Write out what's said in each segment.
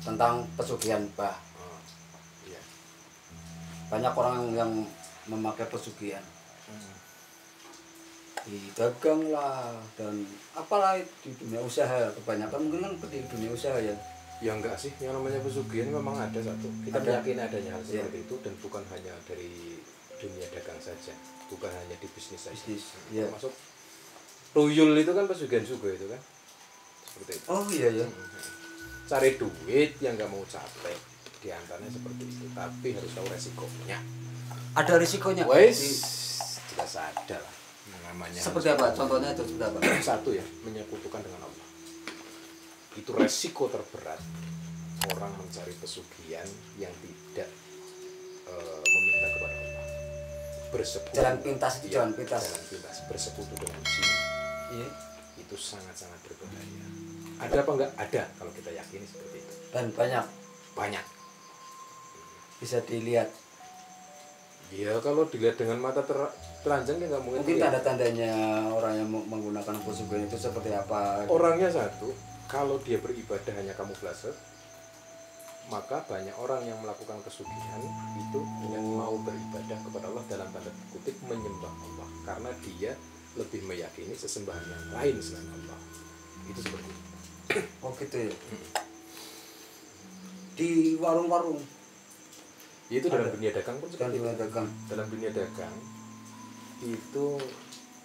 tentang pesugihan bah. Iya. Banyak orang yang memakai pesugihan. Di dagang lah dan apalah di dunia usaha, kebanyakan mungkin kan di dunia usaha ya. Ya enggak sih, yang namanya pesugihan memang ada satu. Kita meyakini adanya hal seperti itu dan bukan hanya dari dunia dagang saja, bukan hanya di bisnis saja. Iya. Termasuk tuyul itu kan pesugihan juga itu kan. Seperti itu. Oh iya ya. Cari duit yang nggak mau capek, diantaranya seperti itu. Tapi harus tahu resikonya. Ada risikonya. Wes, jelas ada lah. Namanya seperti apa? Contohnya itu seperti apa? Satu ya, menyekutukan dengan Allah. Itu resiko terberat orang mencari pesugihan yang tidak meminta kepada Allah. Bersekutu. Jalan pintas itu Ya, jalan pintas. Jalan pintas. Bersekutu dengan jin. Iya. Itu sangat-sangat berbahaya. Ada apa enggak? Ada kalau kita yakini seperti itu. Dan banyak Banyak. bisa dilihat. Ya kalau dilihat dengan mata telanjang ya nggak mungkin. Mungkin tanda-tandanya orang yang menggunakan pesugihan itu seperti apa? Orangnya satu, kalau dia beribadah hanya kamuflase, maka banyak orang yang melakukan pesugihan itu yang mau beribadah kepada Allah dalam tanda kutip menyembah Allah karena dia lebih meyakini sesembahan yang lain selain Allah. Itu seperti itu. Oh gitu ya. Di warung-warung. Itu dalam dunia dagang pun seperti itu. Dagang. Dalam dunia dagang itu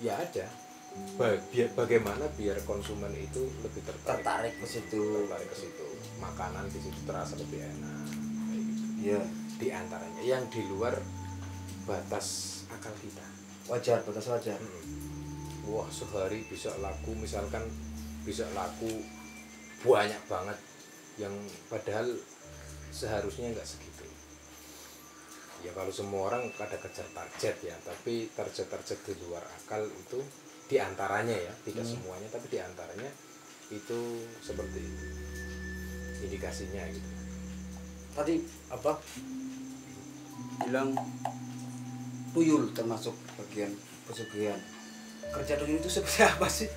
ya ada. Bagaimana biar konsumen itu lebih tertarik ke situ. Makanan di situ terasa lebih enak kayak gitu. Iya. Di antaranya yang di luar batas akal kita. Wajar, batas wajar. Wah, sehari bisa laku misalkan bisa laku banyak banget yang padahal seharusnya nggak segitu. Ya kalau semua orang ada kejar target ya, tapi target-target di luar akal itu diantaranya ya, tidak semuanya, tapi diantaranya itu seperti itu indikasinya gitu. Tadi apa? Bilang tuyul termasuk bagian pesugihan. Kerja tuyul itu seperti apa sih?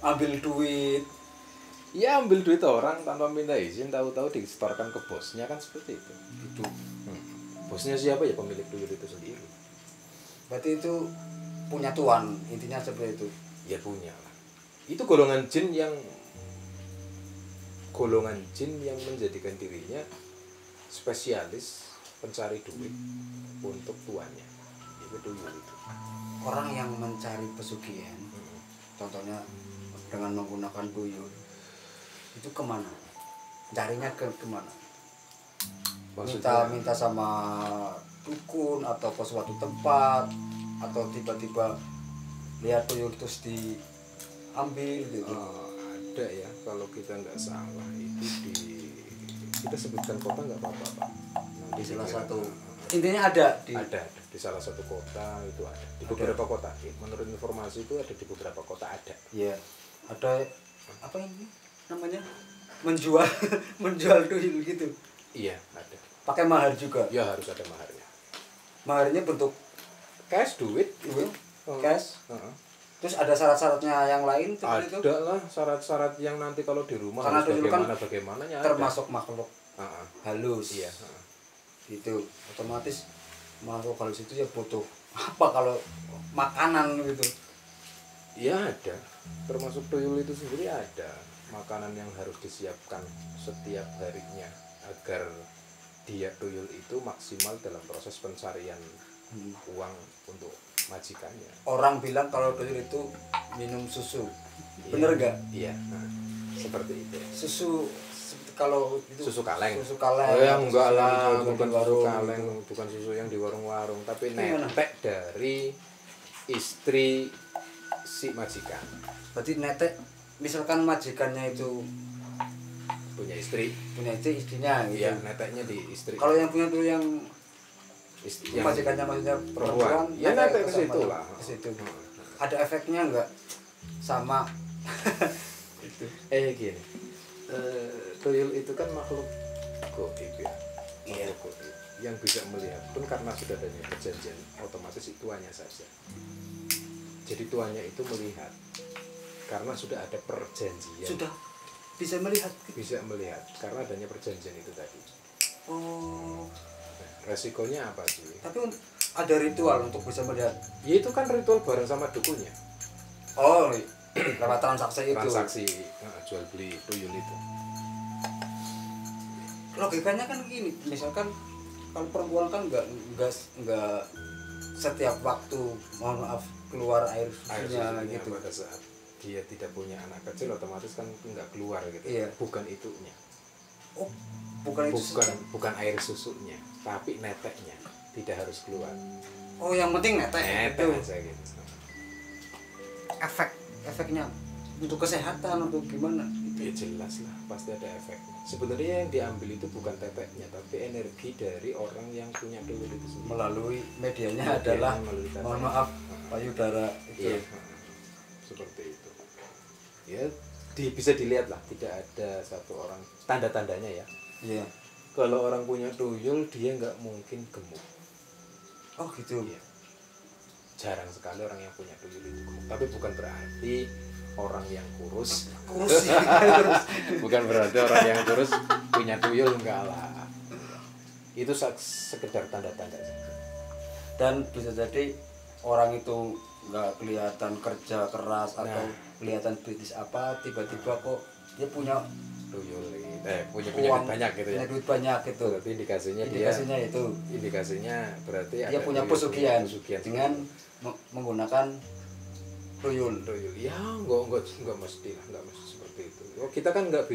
Ambil duit. Ya ambil duit orang tanpa minta izin, tahu-tahu disetorkan ke bosnya kan seperti itu. Itu. Bosnya siapa ya? Pemilik tuyul itu sendiri. Berarti itu punya tuan, intinya seperti itu. Ya punya lah. Itu golongan jin yang menjadikan dirinya spesialis pencari duit untuk tuannya. Itu tuyul itu. Orang yang mencari pesugihan, contohnya dengan menggunakan tuyul, itu kemana? Carinya kemana? Minta sama dukun atau ke suatu tempat, atau tiba-tiba lihat tuyul terus diambil gitu. Ada ya, kalau kita nggak salah itu kita sebutkan kota nggak apa-apa Pak. Di salah satu intinya ada di salah satu kota itu ada, di beberapa kota. Menurut informasi itu ada di beberapa kota ada. Iya, ada apa ini namanya, menjual tuyul gitu. Iya ada. Pakai mahar juga. Ya harus ada maharnya. Maharnya bentuk Cash, duit itu, cash. Heeh. Terus ada syarat-syaratnya yang lain seperti itu? Ada lah syarat-syarat yang nanti kalau di rumah karena harus bagaimana termasuk makhluk halus. Iya. Itu otomatis makhluk halus itu ya butuh apa kalau makanan gitu. Iya ada. Termasuk tuyul itu sendiri ada makanan yang harus disiapkan setiap harinya agar dia tuyul itu maksimal dalam proses pencarian uang untuk majikannya. Orang bilang kalau tuyul itu minum susu, bener nggak? Iya, seperti itu. Susu kalau itu susu kaleng. Susu kaleng. Oh ya enggak lah, bukan susu kaleng, gitu. bukan susu yang di warung-warung, tapi netek dari istri si majikan. Berarti netek, misalkan majikannya itu punya istri istrinya gitu. Iya, neteknya di istri. Kalau yang punya tuh yang majikannya maksudnya perempuan, ya netek ke situ lah. Ke situ. Ada efeknya enggak sama itu? Gini. Tuyul itu kan makhluk gaib ya. Makhluk gaib yang bisa melihat pun karena sudah adanya perjanjian, otomatis itu tuannya saja. Jadi tuannya itu melihat karena sudah ada perjanjian. bisa melihat. karena adanya perjanjian itu tadi. Oh. Nah, resikonya apa sih? Tapi ada ritual untuk bisa melihat. Ya itu kan ritual bareng sama dukunya. Oh, lewat transaksi itu. Transaksi jual beli tuyul itu. Logikanya kan gini, misalkan kalau perempuan kan nggak setiap waktu, mohon maaf, keluar air susunya gitu. Pada saat dia tidak punya anak kecil otomatis kan nggak keluar gitu. Iya. Bukan itunya. Oh, bukan itu. Bukan air susunya, tapi neteknya tidak harus keluar. Oh, yang penting netek Netek itu. aja gitu. Efeknya untuk kesehatan atau gimana? Ya jelas lah, pasti ada efeknya. Sebenarnya yang diambil itu bukan teteknya, tapi energi dari orang yang punya tuyul itu sendiri. Melalui medianya adalah, mohon maaf, payudara itu. Iya, seperti itu. Ya, bisa dilihat lah, tidak ada satu orang tanda-tandanya ya. Iya. Kalau orang punya tuyul dia nggak mungkin gemuk. Oh gitu. Iya. Jarang sekali orang yang punya tuyul itu gemuk. Tapi bukan berarti orang yang kurus. Bukan berarti orang yang kurus punya tuyul, enggak lah. Itu sekedar tanda-tanda saja. Dan bisa jadi orang itu nggak kelihatan kerja keras atau kelihatan bisnis apa, tiba-tiba kok dia punya tuyul, punya uang banyak gitu ya. Duit banyak gitu. Berarti indikasinya itu. Indikasinya berarti dia punya pesugihan dengan menggunakan tuyul. Ya, enggak mesti lah, enggak mesti seperti itu. Oh, kita kan enggak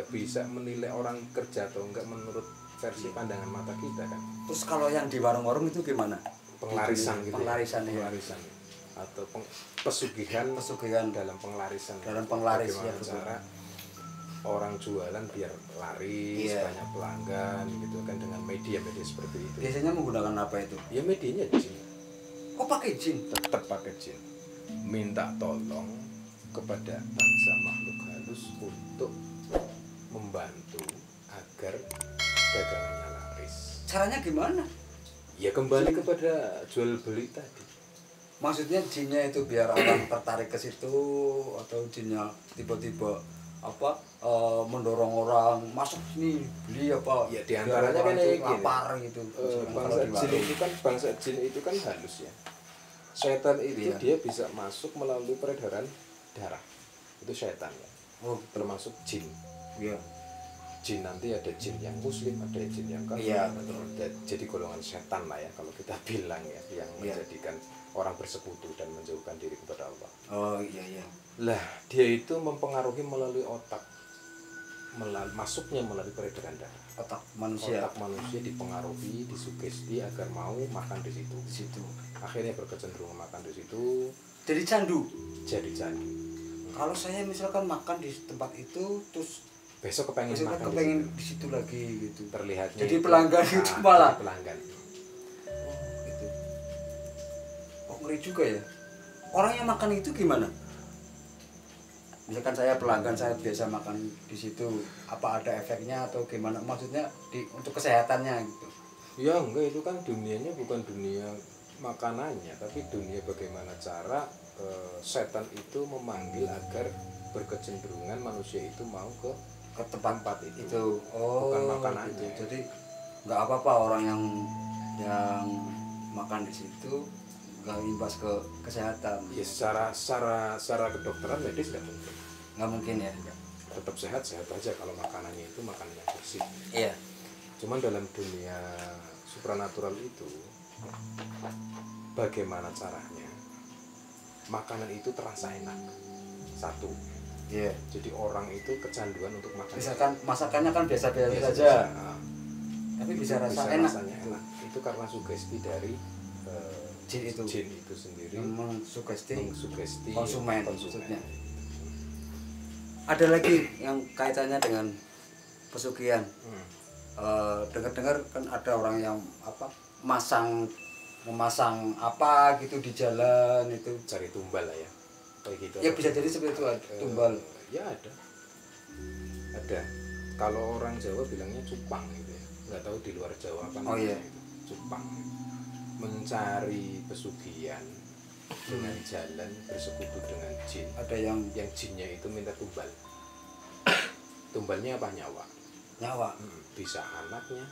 bisa menilai orang kerja atau enggak menurut versi pandangan mata kita kan. Terus kalau yang di warung-warung itu gimana? Penglarisan gitu. Penglarisan atau pesugihan dalam penglarisan. Bagaimana cara orang jualan biar laris, banyak pelanggan gitu kan dengan media seperti itu. Biasanya menggunakan apa itu? Ya medianya jin. Oh, pakai jin? Tetap pakai jin. Minta tolong kepada bangsa makhluk halus untuk membantu agar dagangannya laris. Caranya gimana? Ya kembali kepada jual beli tadi. Maksudnya jinnya itu biar orang tertarik ke situ, atau jinnya tiba-tiba mendorong orang masuk sini beli apa? Ya diantaranya kan kayak gini. Lapar gitu. Bangsa jin itu kan halus ya. Setan itu dia bisa masuk melalui peredaran darah. Itu setan ya. Oh, termasuk jin. Iya. Jin nanti ada jin yang muslim, ada jin yang kafir. Iya, betul. Jadi golongan setan lah ya kalau kita bilang ya, yang menjadikan orang bersekutu dan menjauhkan diri kepada Allah. Oh iya. Lah, dia itu mempengaruhi melalui otak. Masuknya melalui peredaran darah. Otak manusia dipengaruhi, disugesti agar mau makan di situ. Akhirnya berkecenderungan makan di situ. Jadi candu. Kalau saya misalkan makan di tempat itu terus besok kepengen di situ lagi gitu. Terlihatnya. Jadi pelanggan itu malah. Pelanggan. Oh, gitu. Oh, ngeri juga ya. Orang yang makan itu gimana? Misalkan saya pelanggan, saya biasa makan di situ, apa ada efeknya atau gimana? Maksudnya untuk kesehatannya gitu. Ya enggak, itu kan dunianya bukan dunia makanannya, tapi dunia bagaimana cara setan itu memanggil agar berkecenderungan manusia itu mau ke tempat itu. Oh, bukan makanannya. Gitu. Jadi nggak apa-apa orang yang makan di situ nggak imbas ke kesehatan. Ya secara kedokteran medis nggak mungkin ya. Tetap sehat aja kalau makanannya itu makanan yang bersih. Iya. Cuman dalam dunia supranatural itu bagaimana caranya makanan itu terasa enak. Satu. Iya. Jadi orang itu kecanduan untuk makan. Misalkan masakannya kan biasa-biasa saja. Tapi bisa enak. Rasanya enak. Itu karena sugesti dari jin itu sendiri mengsugesti konsumen. Maksudnya. Ada lagi yang kaitannya dengan pesugihan. Dengar-dengar kan ada orang yang memasang apa gitu di jalan itu, cari tumbal lah ya. Kayak gitu. Ya bisa jadi seperti itu, tumbal. Ya ada. Kalau orang Jawa bilangnya cupang gitu ya. Nggak tahu di luar Jawa apa namanya. Cupang. Mencari pesugihan dengan jalan bersekutu dengan jin. Ada yang jinnya itu minta tumbal. Tumbalnya apa? Nyawa. Nyawa. Bisa anaknya,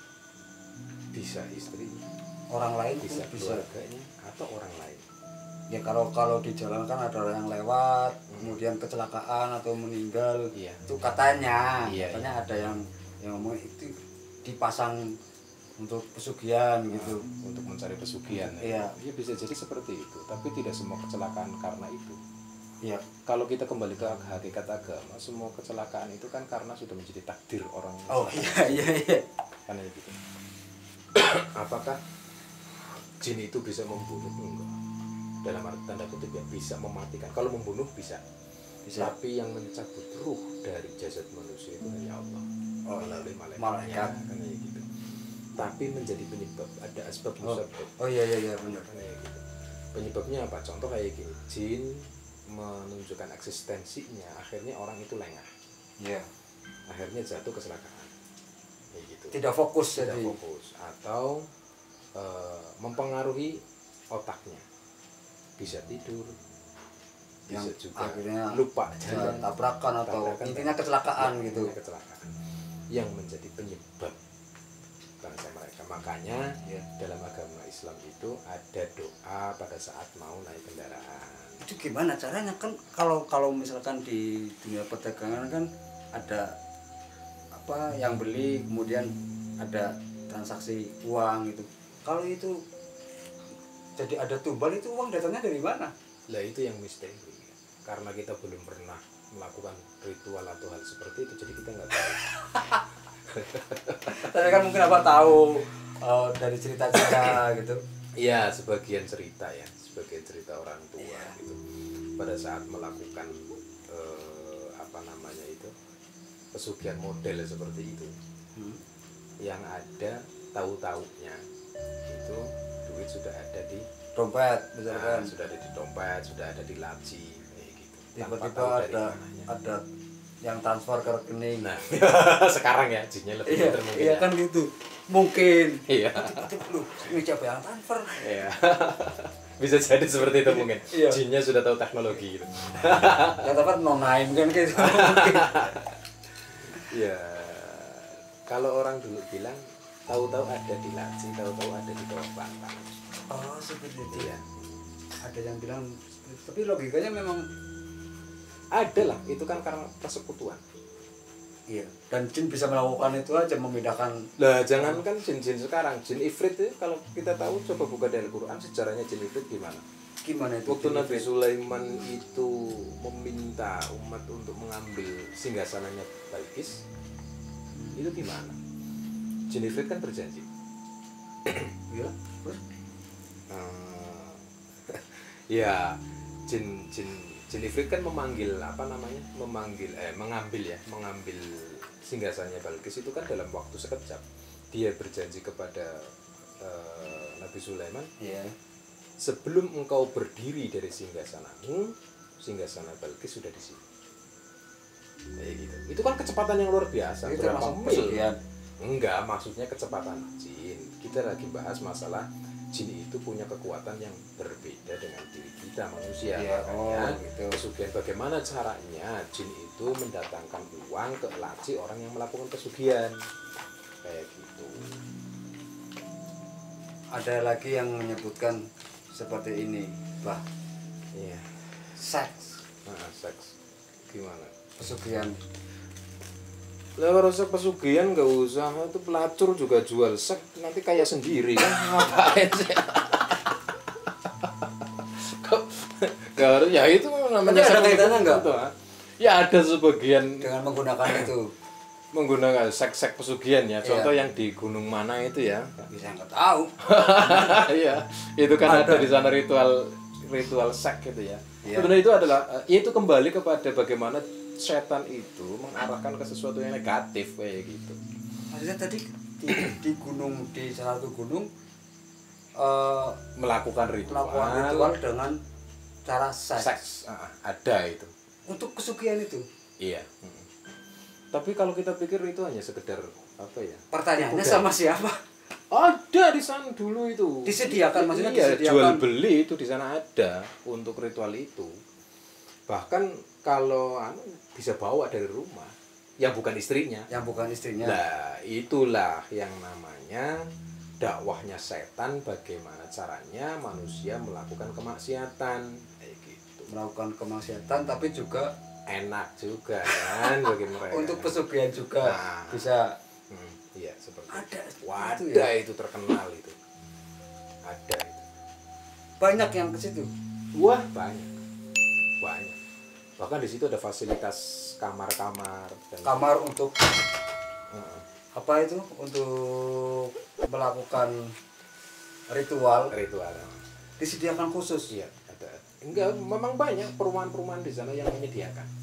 bisa istrinya, Orang lain bisa bisa. keluarganya, atau orang lain. Ya kalau di jalan kan ada orang yang lewat, kemudian kecelakaan atau meninggal. Iya. Itu katanya, Iya, ada yang ngomong itu dipasang untuk pesugihan gitu. Untuk mencari pesugihan. Iya. Ya bisa jadi seperti itu, tapi tidak semua kecelakaan karena itu. Iya. Kalau kita kembali ke hakikat agama, semua kecelakaan itu kan karena sudah menjadi takdir orang. Oh iya. Karena gitu. Apakah jin itu bisa membunuh? Enggak. Dalam arti tanda kutip ya, bisa mematikan. Kalau membunuh bisa. Tapi yang mencabut ruh dari jasad manusia itu hanya Allah. Melalui malaikat. Karena gitu. Tapi menjadi penyebab, ada asbab musabab. Oh iya benar. Kayak gitu. Penyebabnya apa? Contoh kayak gini, jin menunjukkan eksistensinya, akhirnya orang itu lengah. Iya. Akhirnya jatuh kecelakaan. Kayak gitu. Tidak fokus Tidak jadi. fokus atau mempengaruhi otaknya. Bisa tidur, bisa Yang juga akhirnya lupa tabrakan atau intinya kecelakaan ya, gitu. intinya kecelakaan yang menjadi penyebab bangsa mereka. Makanya dalam agama Islam itu ada doa pada saat mau naik kendaraan. Itu gimana caranya kan kalau misalkan di dunia perdagangan kan ada apa yang beli kemudian ada transaksi uang gitu. Kalau itu jadi ada tumbal, itu uang datangnya dari mana? Lah itu yang misteri. Karena kita belum pernah melakukan ritual atau hal seperti itu, jadi kita nggak tahu. Tapi kan mungkin apa tahu dari cerita-cerita gitu. Iya, sebagian cerita orang tua gitu. Pada saat melakukan pesugihan model seperti itu, yang ada tahu-taunya itu duit sudah ada di Dompet misalkan. sudah ada di dompet, sudah ada di laci kayak gitu. Tiba-tiba ada yang transfer ke rekening. Nah, sekarang ya jinnya lebih pintar mungkin. Iya ya. kan gitu. Mungkin. Iya. Loh, ini siapa yang transfer? Iya. Bisa jadi seperti itu mungkin. Iya. Jinnya sudah tahu teknologi gitu. Ya tapi nonain kan gitu. Ya, kalau orang dulu bilang tahu-tahu ada di laci, tahu-tahu ada di bawah bantal. Oh, seperti itu. Iya. Ada yang bilang, tapi logikanya memang Ada lah, itu kan karena persekutuan. iya. Dan jin bisa melakukan itu aja, memindahkan. Lah jangankan jin-jin sekarang, jin ifrit itu kalau kita tahu coba buka dari Al-Qur'an sejarahnya jin ifrit gimana? Gimana itu? Waktu Nabi Sulaiman itu meminta umat untuk mengambil singgasananya Balkis, itu gimana? Jin ifrit kan berjanji. Iya. Terus Ya, jin ifrit kan mengambil singgasannya Balkis itu kan dalam waktu sekejap. Dia berjanji kepada Nabi Sulaiman, iya. sebelum engkau berdiri dari singgasanamu, singgasana Balkis sudah di sini. Kayak gitu. Itu kan kecepatan yang luar biasa. Itu Berapa termasuk mil? pesugihan. Enggak, maksudnya kecepatan jin. Kita lagi bahas masalah jin itu punya kekuatan yang berbeda dengan diri kita manusia. Iya, Makanya gitu. pesugihan, bagaimana caranya jin itu mendatangkan uang ke laci orang yang melakukan pesugihan. Kayak gitu. Ada lagi yang menyebutkan seperti ini, bah, Iya. seks, Nah, seks gimana? pesugihan. Lah kalau seks pesugihan nggak usah, itu pelacur juga jual seks, nanti kayak sendiri kan. Ngapain sih? Kok nggak harus, ya itu namanya. Tapi ada kaitannya nggak? Ya ada sebagian Dengan menggunakan itu. menggunakan seks pesugihan ya. Contoh yang di gunung mana itu ya? Bisa nggak tahu. Iya, itu kan ada di sana ritual seks gitu ya. Iya. Sebenarnya itu adalah itu kembali kepada bagaimana setan itu mengarahkan ke sesuatu yang negatif kayak gitu. Maksudnya tadi di gunung, di salah satu gunung Melakukan ritual dengan cara seks. seks. Ada itu. Untuk kesugihan itu. Iya. Tapi kalau kita pikir itu hanya sekedar apa ya? Pertanyaannya sama siapa? Ada di sana dulu itu. Disediakan, maksudnya iya, disediakan. jual beli itu di sana ada untuk ritual itu. Bahkan kalau bisa bawa dari rumah. yang bukan istrinya. yang bukan istrinya. Nah, itulah yang namanya dakwahnya setan, bagaimana caranya manusia melakukan kemaksiatan kayak gitu. Melakukan kemaksiatan tapi juga Enak juga kan bagi mereka. untuk pesugihan juga Nah. bisa. Iya, seperti Ada itu. itu Ada ya? itu terkenal itu. Ada itu. Banyak yang ke situ. Wah, banyak. Banyak. Bahkan di situ ada fasilitas kamar-kamar dan Kamar untuk Heeh. apa itu? Untuk melakukan ritual ritual. disediakan khusus. Iya, ada. Enggak, memang banyak perumahan-perumahan di sana yang menyediakan.